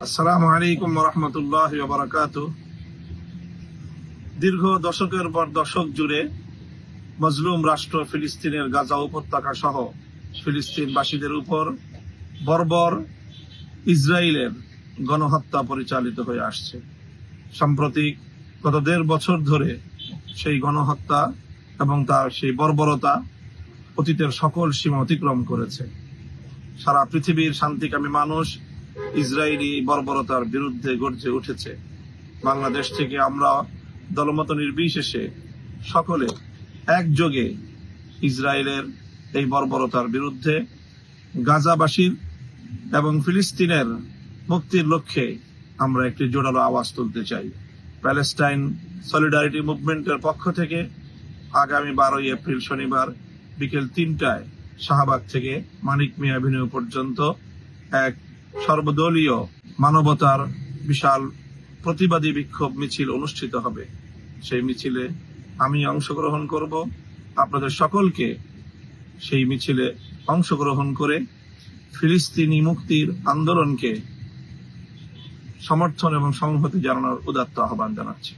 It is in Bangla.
আসসালামু আলাইকুম ওয়া রাহমাতুল্লাহি ওয়া বারাকাতুহু। দীর্ঘ দশকের পর দশক জুড়ে মজলুম রাষ্ট্র ফিলিস্তিনের গাজা উপত্যকা সহ ফিলিস্তিনবাসীদের উপর বর্বর ইসরায়েলের গণহত্যা পরিচালিত হয়ে আসছে। সাম্প্রতিক গত ১.৫ বছর ধরে সেই গণহত্যা এবং তার সেই বর্বরতা অতীতের সকল সীমা অতিক্রম করেছে। সারা পৃথিবীর শান্তিকামী মানুষ ইসরায়েলি বর্বরতার বিরুদ্ধে গর্জে উঠেছে। বাংলাদেশ থেকে আমরা দলমত নির্বিশেষে সকলে একযোগে ইসরায়েলের এই বর্বরতার বিরুদ্ধে গাজাবাসীর এবং ফিলিস্তিনের মুক্তির লক্ষ্যে আমরা একটি জোরালো আওয়াজ তুলতে চাই। প্যালেস্টাইন সলিডারিটি মুভমেন্টের পক্ষ থেকে আগামী ১২ই এপ্রিল শনিবার বিকেল ৩টায় শাহবাগ থেকে মানিক মিয়া এভিনিউ পর্যন্ত এক সর্বদলীয় মানবতার বিশাল প্রতিবাদী বিক্ষোভ মিছিল অনুষ্ঠিত হবে। সেই মিছিলে আমি অংশগ্রহণ করব। আপনাদের সকলকে সেই মিছিলে অংশগ্রহণ করে ফিলিস্তিনি মুক্তির আন্দোলনকে সমর্থন এবং সংহতি জানানোর উদাত্ত আহ্বান জানাচ্ছি।